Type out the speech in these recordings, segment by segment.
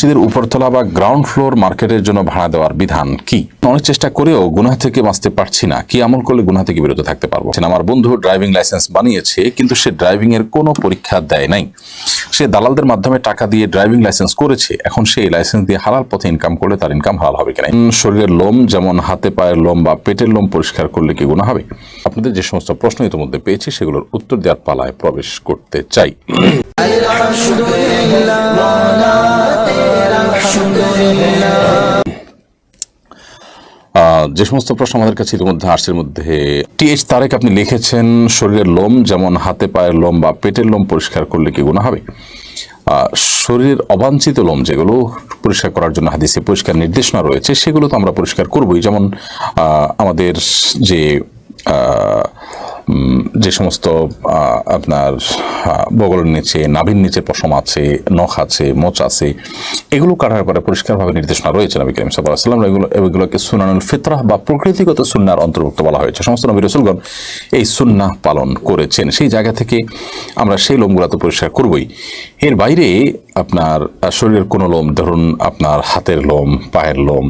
মসজিদের উপরতলা বা ground floor মার্কেটের জন্য ভাড়া দেওয়ার বিধান কি? অনেক চেষ্টা করেও গুনাহ থেকে বাঁচতে পারছি না, কি আমল করলে গুনাহ থেকে বিরত থাকতে পারবো? আমার বন্ধু ড্রাইভিং লাইসেন্স বানিয়েছে, কিন্তু সে ড্রাইভিং এর কোনো পরীক্ষা দেয় নাই। সে দালালদের মাধ্যমে টাকা দিয়ে ড্রাইভিং লাইসেন্স করেছে। এখন সে লাইসেন্স দিয়ে হালাল পথে ইনকাম করলে তার ইনকাম হালাল হবে কিনা? শরীরের লোম যেমন হাতে পায়ের লোম বা পেটের লোম পরিষ্কার করলে কি গুনাহ হবে? আপনাদের যে সমস্ত প্রশ্ন ইতিমধ্যে পেয়েছি সেগুলোর উত্তর দেওয়ার পালায় প্রবেশ করতে চাই। যে সমস্ত প্রশ্ন আমাদের কাছে ইতিমধ্যে আসছে, মধ্যে টিএইচ তারেক আপনি লিখেছেন, শরীরের লোম যেমন হাতে পায়ের লোম বা পেটের লোম পরিষ্কার করলে কি গুনাহ হবে? শরীরের অবাঞ্ছিত লোম যেগুলো পরিষ্কার করার জন্য হাদিসে পরিষ্কার নির্দেশনা রয়েছে সেগুলো তো আমরা পরিষ্কার করবই। যেমন আমাদের যে সমস্ত আপনার বগলের নিচে, নাভির নিচে পশম আছে, নখ আছে, মোচ আছে, এগুলো কাটার পরে পরিষ্কারভাবে নির্দেশনা রয়েছে নবী করিম সাল্লাল্লাহু আলাইহি ওয়াসাল্লাম। এগুলোকে সুনানুল ফিতরাহ বা প্রকৃতিগত সুন্নাহর অন্তর্ভুক্ত বলা হয়েছে। সমস্ত নবী রাসূলগণ এই সুন্নাহ পালন করেছেন। সেই জায়গা থেকে আমরা সেই লোমগুলো তো পরিষ্কার করবই। এর বাইরে আপনার শরীরের কোনো লোম, ধরুন আপনার হাতের লোম, পায়ের লোম,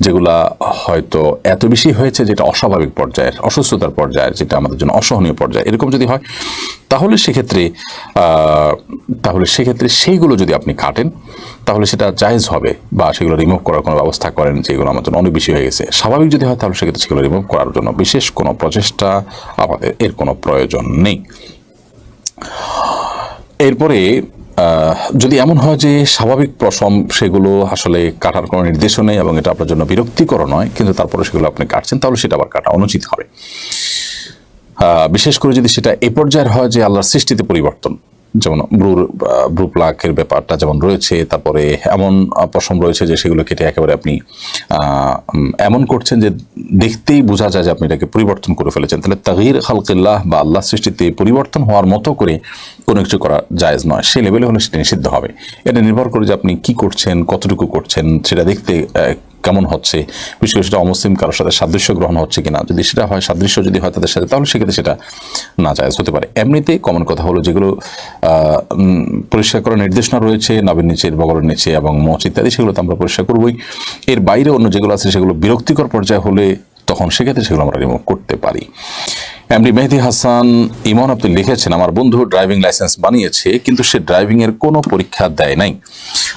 যেগুলা হয়তো এত বেশি হয়েছে যেটা অস্বাভাবিক পর্যায়ের, অসুস্থতার পর্যায়ের, যেটা আমাদের জন্য অসহনীয় পর্যায়ে, এরকম যদি হয় তাহলে সেক্ষেত্রে সেইগুলো যদি আপনি কাটেন তাহলে সেটা জায়েজ হবে, বা সেগুলো রিমুভ করার কোনো ব্যবস্থা করেন যেগুলো আমার জন্য অনেক বেশি হয়ে গেছে। স্বাভাবিক যদি হয় তাহলে সেক্ষেত্রে সেগুলো রিমুভ করার জন্য বিশেষ কোনো প্রচেষ্টা আমাদের এর কোনো প্রয়োজন নেই। এরপরে যদি এমন হয় যে স্বাভাবিক পশম সেগুলো আসলে কাটার কোনো নির্দেশও নেই এবং এটা আপনার জন্য বিরক্তিকর নয়, কিন্তু তারপরে সেগুলো আপনি কাটছেন, তাহলে সেটা আবার কাটা অনুচিত হবে। বিশেষ করে যদি সেটা এ পর্যায়ের হয় যে আল্লাহর সৃষ্টিতে পরিবর্তন, যেমন ব্রু প্লাকের ব্যাপারটা যেমন রয়েছে, তারপরে এমন পশম রয়েছে যে সেগুলো কেটে একেবারে আপনি এমন করছেন যে দেখতেই বোঝা যায় যে আপনি এটাকে পরিবর্তন করে ফেলেছেন, তাহলে তাগয়ির খালকিল্লাহ বা আল্লাহ সৃষ্টিতে পরিবর্তন হওয়ার মতো করে কোনো কিছু করা জায়েজ নয়। সেই লেভেলে হলে সেটা নিষিদ্ধ হবে। এটা নির্ভর করে যে আপনি কি করছেন, কতটুকু করছেন, সেটা দেখতে কেমন হচ্ছে, বিশেষ করে সেটা অমুসলিম কারোর সাথে সাদৃশ্য গ্রহণ হচ্ছে কিনা। যদি সেটা হয়, সাদৃশ্য যদি হয় তাদের সাথে, তাহলে সেক্ষেত্রে সেটা না জায়েজ হতে পারে। এমনিতে কমন কথা হলো যেগুলো পরিষ্কার করার নির্দেশনা রয়েছে নাভির নিচের, বগলের নিচে এবং মোচ ইত্যাদি, সেগুলো তো আমরা পরিষ্কার করবই। এর বাইরে অন্য যেগুলো আছে সেগুলো বিরক্তিকর পর্যায়ে হলে তখন সেক্ষেত্রে সেগুলো আমরা রিমুভ করতে পারি। এমডি মেহেদি হাসান ইমন আপনি লিখেছেন, আমার বন্ধু ড্রাইভিং লাইসেন্স বানিয়েছে, কিন্তু সে ড্রাইভিং এর কোনো পরীক্ষা দেয় নাই।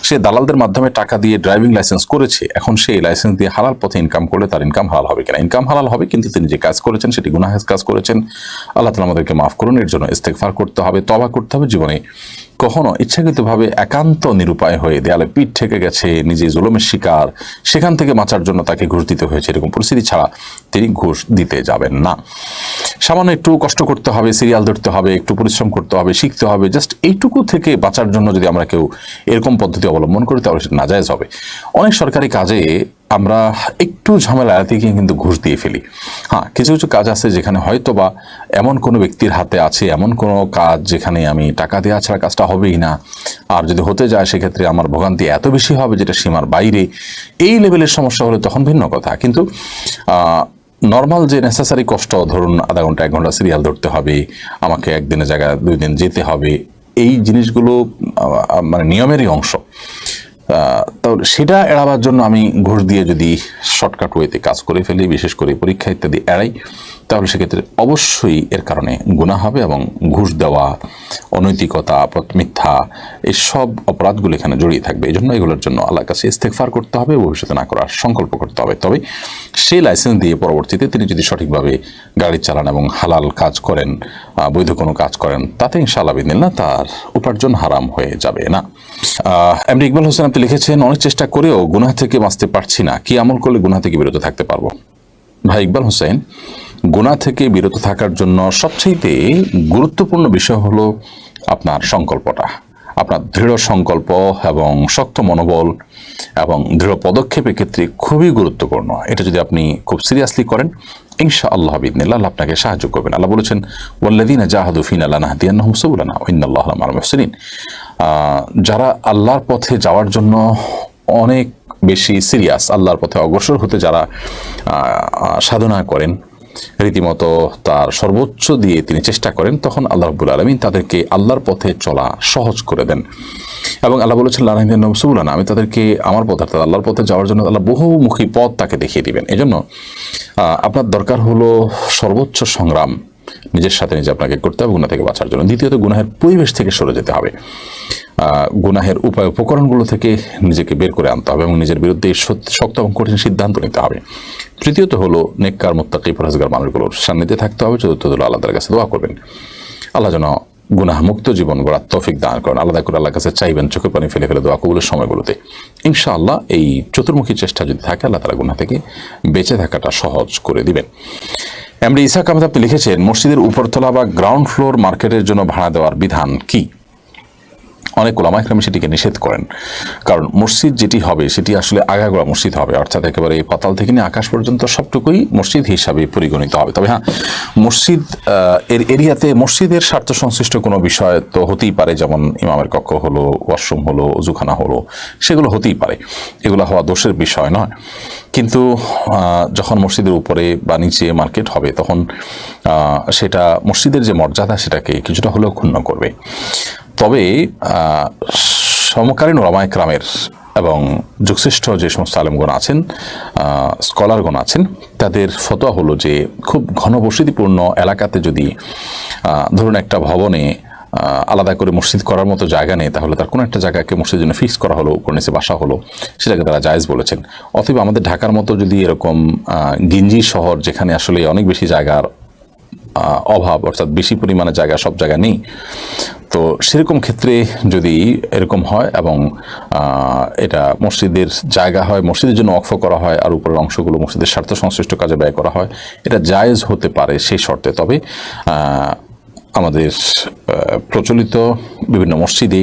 সে দালালদের মাধ্যমে টাকা দিয়ে ড্রাইভিং লাইসেন্স করেছে। এখন সেই লাইসেন্স দিয়ে হালাল পথে ইনকাম করলে তার ইনকাম হালাল হবে কিনা? ইনকাম হালাল হবে, কিন্তু তিনি যে কাজ করেছেন সেটি গুনাহের কাজ করেছেন। আল্লাহ তাআলা আমাদেরকে মাফ করুন। এর জন্য ইস্তেগফার করতে হবে, তওবা করতে হবে। জীবনে কখনো ইচ্ছাকৃতভাবে একান্ত নিরুপায় হয়ে দেয়ালে পিঠ ঠেকে গেছে, নিজে জুলুমের শিকার, সেখান থেকে বাঁচার জন্য তাকে ঘুষ দিতে হয়েছে, এরকম পরিস্থিতি ছাড়া তিনি ঘুষ দিতে যাবেন না। সামান্য একটু কষ্ট করতে হবে, সিরিয়াল ধরতে হবে, একটু পরিশ্রম করতে হবে, শিখতে হবে, জাস্ট এইটুকু থেকে বাঁচার জন্য যদি আমরা কেউ এরকম পদ্ধতি অবলম্বন করি তাহলে সেটা নাজায়েজ হবে। অনেক সরকারি কাজে আমরা একটু ঝামেলা এড়াতে গিয়ে কিন্তু ঘুষ দিয়ে ফেলি। হ্যাঁ, কিছু কিছু কাজ আছে যেখানে হয়তো বা এমন কোনো ব্যক্তির হাতে আছে, এমন কোনো কাজ যেখানে আমি টাকা দেওয়া ছাড়া কাজটা হবেই না, আর যদি হতে যায় সেক্ষেত্রে আমার ভোগান্তি এত বেশি হবে যেটা সীমার বাইরে। এই লেভেলের সমস্যা হলে তখন ভিন্ন কথা। কিন্তু নর্মাল যে নেসেসারি কষ্ট, ধরুন আধা ঘন্টা 1 ঘন্টা সিরিয়াল ধরতে হবে, আমাকে একদিনের জায়গায় 2 দিন যেতে হবে, এই জিনিসগুলো মানে নিয়মেরই অংশ। তো সেটা এড়াবার জন্য আমি ঘুষ দিয়ে যদি শর্টকাট ওয়েতে কাজ করে ফেলি, বিশেষ করে পরীক্ষা ইত্যাদি এড়াই, তাহলে সেক্ষেত্রে অবশ্যই এর কারণে গুনাহ হবে এবং ঘুষ দেওয়া, অনৈতিকতা, মিথ্যা, এই সব অপরাধগুলো এখানে জড়িয়ে থাকবে। এই জন্য এগুলোর জন্য আল্লাহর কাছে ইস্তেগফার করতে হবে, ভবিষ্যতে না করার সংকল্প করতে হবে। তবে সেই লাইসেন্স দিয়ে পরবর্তীতে তিনি যদি সঠিকভাবে গাড়ি চালান এবং হালাল কাজ করেন, বৈধ কোনো কাজ করেন, তাতে ইনশাআল্লাহ বিদিনিল্লাহ তার উপার্জন হারাম হয়ে যাবে না। এমডি ইকবাল হোসেন আপনি লিখেছেন, অনেক চেষ্টা করেও গুনাহ থেকে বাঁচতে পারছি না, কি আমল করলে গুনাহ থেকে বিরত থাকতে পারবো? ভাই ইকবাল হোসেন, গুনাহ থেকে বিরত থাকার জন্য সবচেয়ে গুরুত্বপূর্ণ বিষয় হলো আপনার সংকল্পটা, আপনার দৃঢ় সংকল্প এবং শক্ত মনোবল এবং দৃঢ় পদক্ষেপের ক্ষেত্রে খুবই গুরুত্বপূর্ণ। এটা যদি আপনি খুব সিরিয়াসলি করেন, ইনশাআল্লাহ বিইذনিল্লাহ আল্লাহ আপনাকে সাহায্য করবেন। আল্লাহ বলেছেন, ওয়াল্লাযীনা জাহাদু ফীনা লানাহদিয়ান্নাহুম সুবুলানা ওয়া ইন্নাল্লাহা মা'আল মুহসিনিন। যারা আল্লাহর পথে যাওয়ার জন্য অনেক বেশি সিরিয়াস, আল্লাহর পথে অগ্রসর হতে যারা সাধনা করেন, রীতিমতো তার সর্বোচ্চ দিয়ে তিনি চেষ্টা করেন, তখন আল্লাহ রাব্বুল আলামিন তাদেরকে আল্লাহর পথে চলা সহজ করে দেন। এবং আল্লাহ বলেছেন লা ইলাহা ইল্লাল্লাহ, আমি তাদেরকে আমার পথ অর্থাৎ আল্লাহর পথে যাওয়ার জন্য আল্লাহ বহুমুখী পথ তাকে দেখিয়ে দিবেন। এজন্য আপনার দরকার হলো সর্বোচ্চ সংগ্রাম নিজের সাথে নিজে আপনাকে করতে হবে গুনাহ থেকে বাঁচার জন্য। দ্বিতীয়ত, গুনাহের পরিবেশ থেকে সরে যেতে হবে, গুনাহের উপায় উপকরণগুলো থেকে নিজেকে বের করে আনতে হবে এবং নিজের বিরুদ্ধে শক্ত এবং কঠিন সিদ্ধান্ত নিতে হবে। তৃতীয়ত হলো নেককার মুত্তাকি পরহেজগার মানুষগুলোর সান্নিধ্যে থাকতে হবে। চতুর্থ হলো আল্লাহ তাআলার কাছে দোয়া করবেন আল্লাহ যেন গুনাহ মুক্ত জীবন গড়ার তৌফিক দান করেন। আলাদা করে আল্লাহর কাছে চাইবেন চোখের পানি ফেলে ফেলে দোয়া কবুলের সময়গুলোতে। ইনশাআল্লাহ এই চতুর্মুখী চেষ্টা যদি থাকে, আল্লাহ তাআলা গুনাহ থেকে বেঁচে থাকাটা সহজ করে দিবেন। এমডি ইসাক আহমেদ আপনি লিখেছেন, মসজিদের উপরতলা বা গ্রাউন্ড ফ্লোর মার্কেটের জন্য ভাড়া দেওয়ার বিধান কি? অনেক ওলামা ইকরাম সেটিকে নিষেধ করেন, কারণ মসজিদ যেটি হবে সেটি আসলে আগাগোড়া মসজিদ হবে, অর্থাৎ একেবারে পাতাল থেকে নিয়ে আকাশ পর্যন্ত সবটুকুই মসজিদ হিসাবে পরিগণিত হবে। তবে হ্যাঁ, মসজিদ এর এরিয়াতে মসজিদের স্বার্থ সংশ্লিষ্ট কোনো বিষয় তো হতেই পারে, যেমন ইমামের কক্ষ হলো, ওয়াশরুম হলো, ওযুখানা হলো, সেগুলো হতেই পারে, এগুলো হওয়া দোষের বিষয় নয়। কিন্তু যখন মসজিদের উপরে বা নিচে মার্কেট হবে, তখন সেটা মসজিদের যে মর্যাদা সেটাকে কিছুটা হলেও ক্ষুণ্ণ করবে। তবে সমকালীন ওলামা ইকরামের এবং যুগশ্রেষ্ঠ যে সমস্ত আলেমগণ আছেন, স্কলারগণ আছেন, তাদের ফতোয়া হলো যে খুব ঘনবসতিপূর্ণ এলাকাতে যদি ধরুন একটা ভবনে আলাদা করে মসজিদ করার মতো জায়গা নেই, তাহলে তার কোনো একটা জায়গাকে মসজিদের জন্য ফিক্স করা হলো, উপর নিচে বাসা হলো, সেটাকে তারা জায়েজ বলেছেন। অথবা আমাদের ঢাকার মতো যদি এরকম গিঞ্জি শহর, যেখানে আসলে অনেক বেশি জায়গার অভাব, অর্থাৎ বেশি পরিমাণে জায়গা সব জায়গা নেই, তো সেরকম ক্ষেত্রে যদি এরকম হয় এবং এটা মসজিদের জায়গা হয়, মসজিদের জন্য ওয়াকফ করা হয়, আর উপরের অংশগুলো মসজিদের স্বার্থ সংশ্লিষ্ট কাজে ব্যয় করা হয়, এটা জায়েজ হতে পারে সেই শর্তে। তবে আমাদের প্রচলিত বিভিন্ন মসজিদে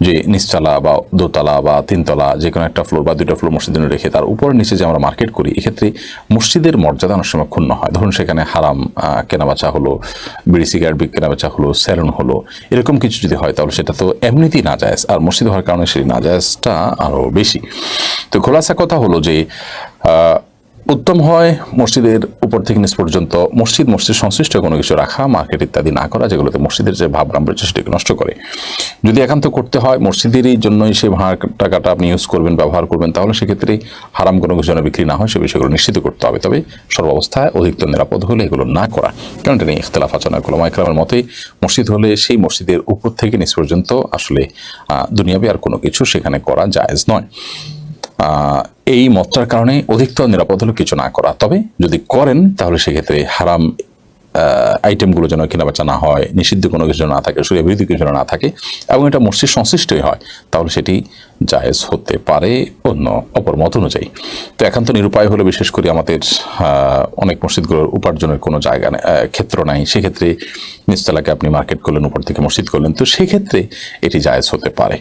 যে নিচতলা বা দোতলা বা তিনতলা যে কোনো একটা ফ্লোর বা দুটো ফ্লোর মসজিদে রেখে তার উপর নিচে যে আমরা মার্কেট করি, এক্ষেত্রে মসজিদের মর্যাদা অনেক সময় ক্ষুণ্ণ হয়। ধরুন সেখানে হারাম কেনাবেচা হলো, বিড়ি সিগারেট কেনাবেচা হলো, স্যালুন হলো, এরকম কিছু যদি হয়, তাহলে সেটা তো এমনিতেই নাজায়েজ, আর মসজিদ হওয়ার কারণে সেই নাজায়েজটা আরও বেশি। তো খোলাসা কথা হলো যে উত্তম হয় মসজিদের উপর থেকে নিচ পর্যন্ত মসজিদ সংশ্লিষ্ট কোনো কিছু রাখা, মার্কেট ইত্যাদি না করা, যেগুলোতে মসজিদের যে ভাব গাম্ভীর্য সেটাকে নষ্ট করে। যদি একান্ত করতে হয় মসজিদেরই জন্যই সেই ভাড়া টাকাটা আপনি ইউজ করবেন, ব্যবহার করবেন, তাহলে সেক্ষেত্রে হারাম কোনো কিছু যেন বিক্রি না হয় সে বিষয়গুলো নিশ্চিত করতে হবে। তবে সর্বাবস্থায় অধিকতর নিরাপদ হলে এগুলো না করা, কারণ এটা নিয়ে ইখতিলাফ আছে অনেক ওলামা ইকরামের মতে। মসজিদ হলে সেই মসজিদের উপর থেকে নিচ পর্যন্ত আসলে দুনিয়াবি আর কোনো কিছু সেখানে করা জায়েজ নয়। এই মতটার কারণে অধিকতর নিরাপদ হলো কিছু না করা। তবে যদি করেন তাহলে সেক্ষেত্রে হারাম আইটেমগুলো যেন কেনাবেচা না হয়, নিষিদ্ধ কোনো কিছু না থাকে, শরীয়ত বিরোধী কিছু না থাকে, এবং এটা মসজিদ সংশ্লিষ্টই হয়, তাহলে সেটি জায়েজ হতে পারে অন্য অপর মত অনুযায়ী। তো একান্ত নিরুপায় হলে, বিশেষ করে আমাদের অনেক মসজিদগুলোর উপার্জনের কোনো জায়গা ক্ষেত্র নাই, সেক্ষেত্রে নিচতলাকে আপনি মার্কেট করলেন, উপর থেকে মসজিদ করলেন, তো সেক্ষেত্রে এটি জায়েজ হতে পারে।